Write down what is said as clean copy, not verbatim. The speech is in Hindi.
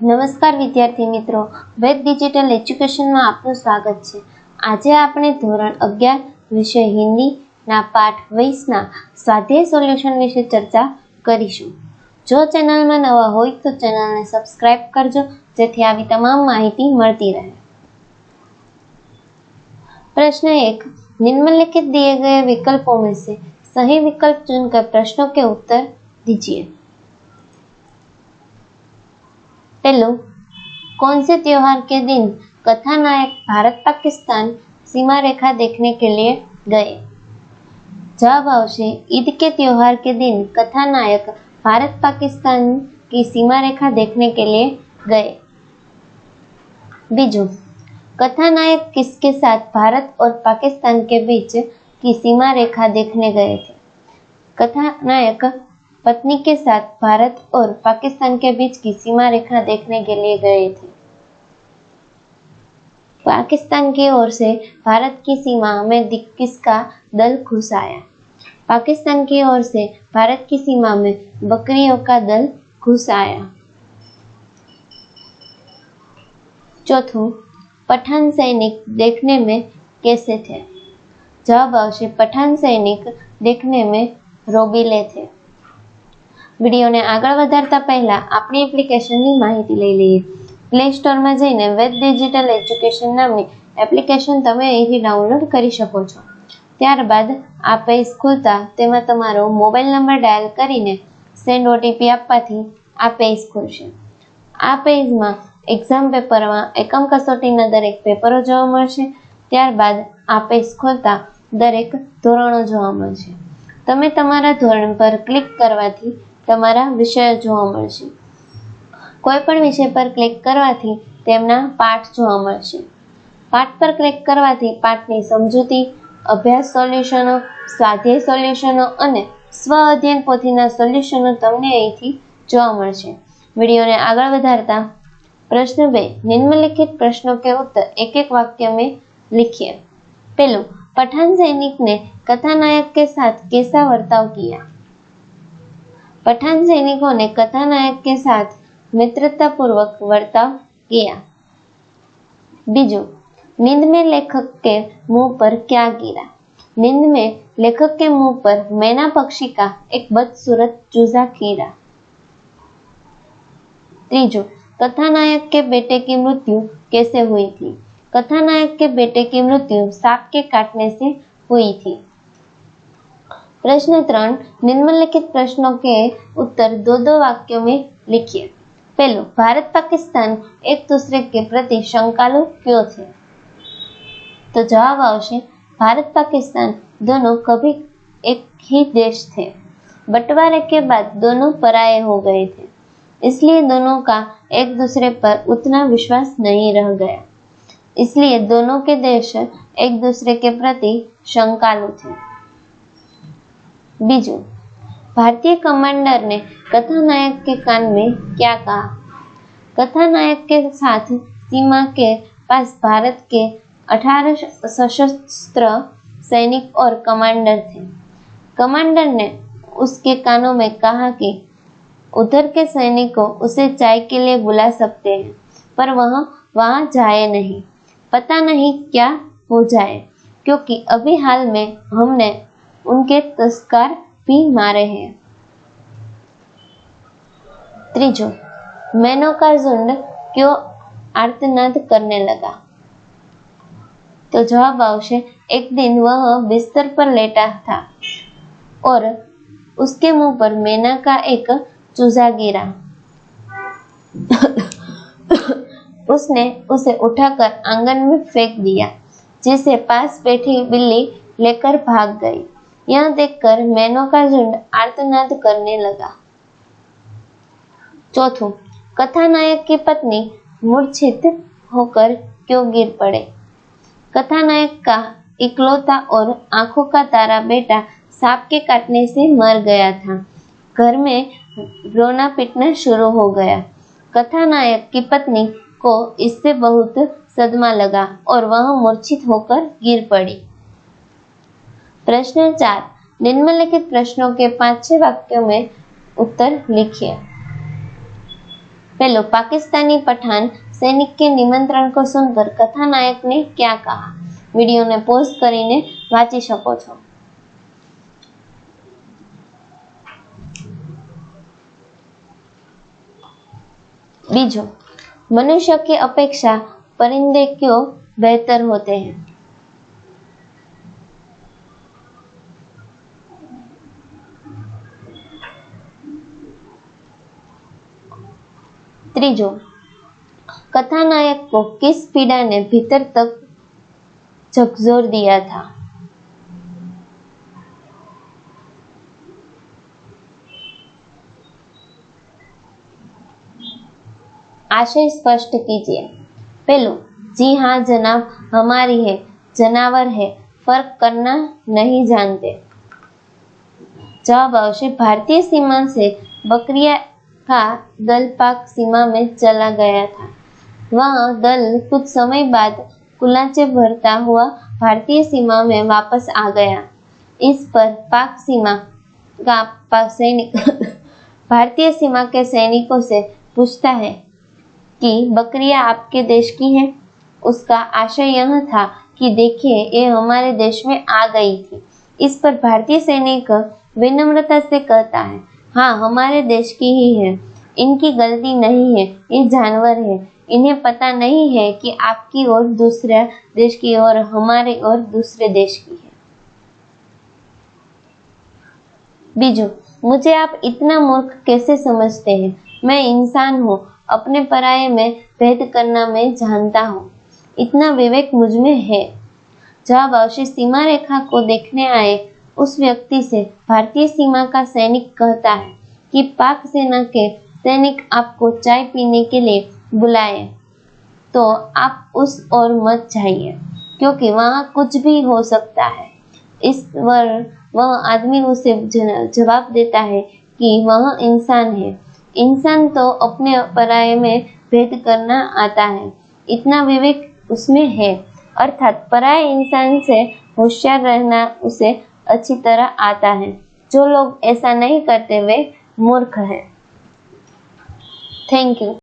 નમસ્કાર વિદ્યાર્થી મિત્રો, વેદ ડિજિટલ એજ્યુકેશનમાં આપનું સ્વાગત છે। આજે આપણે ધોરણ 11 વિષય હિન્દીના પાઠ 20ના સ્વાધ્યાય સોલ્યુશન વિશે ચર્ચા કરીશું। જો ચેનલમાં નવા હોય તો ચેનલને સબસ્ક્રાઇબ કરજો જેથી આવી તમામ માહિતી મળતી રહે। प्रश्न 1, निम्नलिखित दिए गए विकल्पों में से सही विकल्प चुनकर प्रश्नों के उत्तर दीजिए। पहलो, कौन से त्योहार के दिन कथानायक भारत पाकिस्तान सीमा रेखा देखने के लिए गए? जवाब आवशे ईद के त्योहार के दिन कथानायक भारत पाकिस्तान की सीमा रेखा देखने के लिए गए। बीजू, कथानायक किसके साथ भारत और पाकिस्तान के बीच की सीमा रेखा देखने गए थे? कथानायक पत्नी के साथ भारत और पाकिस्तान के बीच की सीमा रेखा देखने के लिए गए थे। पाकिस्तान की ओर से भारत की सीमा में किसका दल घुस आया? पाकिस्तान की ओर से भारत की सीमा में बकरियों का दल घुस आया। चौथों, पठान सैनिक देखने में कैसे थे? जवाब आवशे पठान सैनिक देखने में रोबीले थे। विडियो ने आगळ वधारता पहला अपनी एप्लिकेशन की माहिती लई लईए। प्ले स्टोर में जईने वेद डिजिटल एज्युकेशन नामनी एप्लिकेशन तमे अहींथी डाउनलॉड करी शको छो। त्यारबाद आ पेज खुलता तेमां तमारो मोबाइल नंबर डायल करीने सेंड ओटीपी आपवाथी आ पेज खुलशे। आ पेजमां एक्जाम पेपरमां एकम कसोटीना दरेक पेपरो जोवा मळशे। त्यारबाद आ पेज खोलता दरेक धोरणो जोवा मळशे। तमे तमारा धोरण पर क्लिक करवाथी तमारा विषय जोवा मळशे। कोईपण विषय पर क्लिक करवाथी तेमना पाठ जोवा मळशे। पाठ पर क्लिक करवाथी पाठनी समजूती, अभ्यास सोल्यूशनो, स्वाध्याय सोल्यूशनो अने स्व अध्ययन पोथीना सोल्यूशनो तमने અહીંથી જોવા મળશે। વિડિયોને આગળ વધારતા प्रश्न 2, निम्नलिखित प्रश्नों के उत्तर एक एक वाक्य में लिखिए। पहलो, पठान सैनिक ने कथानायक के साथ कैसा वर्ताव किया? पठान सैनिकों ने कथानायक के साथ मित्रतापूर्वक वर्ताव किया। बीजू, नींद में लेखक के मुंह पर क्या गिरा? नींद में लेखक के मुंह पर मैना पक्षी का एक बदसूरत चूजा गिरा। तीजू, कथानायक के बेटे की मृत्यु कैसे हुई थी? कथानायक के बेटे की मृत्यु सांप के काटने से हुई थी। प्रश्न 3, निम्नलिखित प्रश्नों के उत्तर 2-2 वाक्यों में लिखिए। पहलो, भारत पाकिस्तान एक दूसरे के प्रति शंकालु क्यों थे? तो जवाब आवशे भारत पाकिस्तान दोनों कभी एक ही देश थे। बंटवारे के बाद दोनों पराये हो गए थे, इसलिए दोनों का एक दूसरे पर उतना विश्वास नहीं रह गया। इसलिए दोनों के देश एक दूसरे के प्रति शंकालु थे। बीजू, भारतीय कमांडर ने कथानायक के कान में क्या कहा? कथानायक के साथ सीमा के पास भारत के 18 सशस्त्र सैनिक और कमांडर थे। कमांडर ने उसके कानों में कहा कि उधर के सैनिकों उसे चाय के लिए बुला सकते हैं, पर वह वहां जाए नहीं। पता नहीं क्या हो जाए, क्योंकि अभी हाल में हमने उनके तस्कर भी मारे हैं। तीजो, मैनों का झुंड क्यों आर्तनाद करने लगा? तो जवाब आवशे एक दिन वह बिस्तर पर लेटा था और उसके मुंह पर मैना का एक चूजा गिरा। उसने उसे उठाकर आंगन में फेंक दिया, जिसे पास बैठी बिल्ली लेकर भाग गई। यह देखकर मैनों का झुंड आर्तनाद करने लगा। चौथों, कथानायक की पत्नी मूर्छित होकर क्यों गिर पड़े? कथानायक का इकलौता और आंखों का तारा बेटा सांप के काटने से मर गया था। घर में रोना पीटना शुरू हो गया। कथानायक की पत्नी को इससे बहुत सदमा लगा और वह मूर्छित होकर गिर पड़ी। प्रश्न 4, निम्नलिखित प्रश्नों के 5-6 वाक्यों में उत्तर लिखिए। पहलो, पाकिस्तानी पठान सैनिक के निमंत्रण को सुनकर कथानायक ने क्या कहा? वीडियो ने पॉज करीने वांची शको छो। बीजो, मनुष्य की अपेक्षा परिंदे क्यों बेहतर होते हैं? त्रीजो, कथानायक को किस पीड़ा ने भीतर तक झकझोर दिया था? आशय स्पष्ट कीजिए। पहलो, जी हाँ जनाब, हमारी है, जनावर है, फर्क करना नहीं जानते। जवाब आवश्य भारतीय सीमा से बकरिया का दल पाक सीमा में चला गया था। वह दल कुछ समय बाद कुलाचे भरता हुआ भारतीय सीमा में वापस आ गया। इस पर पाक सीमा का सैनिक भारतीय सीमा के सैनिकों से पूछता है कि बकरियां आपके देश की है। उसका आशय यह था कि देखिए, ये हमारे देश में आ गई थी। इस पर भारतीय सैनिक विनम्रता से कहता है, हाँ हमारे देश की ही है, इनकी गलती नहीं है, ये जानवर है, इन्हें पता नहीं है कि आपकी और दूसरे देश की और हमारे और दूसरे देश की है। बीजू, मुझे आप इतना मूर्ख कैसे समझते हैं? मैं इंसान हूँ, अपने पराये में भेद करना मैं जानता हूँ, इतना विवेक मुझ में है। जवाब आवश्य सीमा रेखा को देखने आए उस व्यक्ति से भारतीय सीमा का सैनिक कहता है कि पाक सेना के सैनिक आपको चाय पीने के लिए बुलाए तो आप उस ओर मत जाइए, क्योंकि वहां कुछ भी हो सकता है। इस पर वह आदमी उसे जवाब देता है कि वह इंसान है, इंसान तो अपने पराये में भेद करना आता है, इतना विवेक उसमें है, अर्थात पराये इंसान से होशियार रहना उसे अच्छी तरह आता है। जो लोग ऐसा नहीं करते वे मूर्ख हैं। Thank you.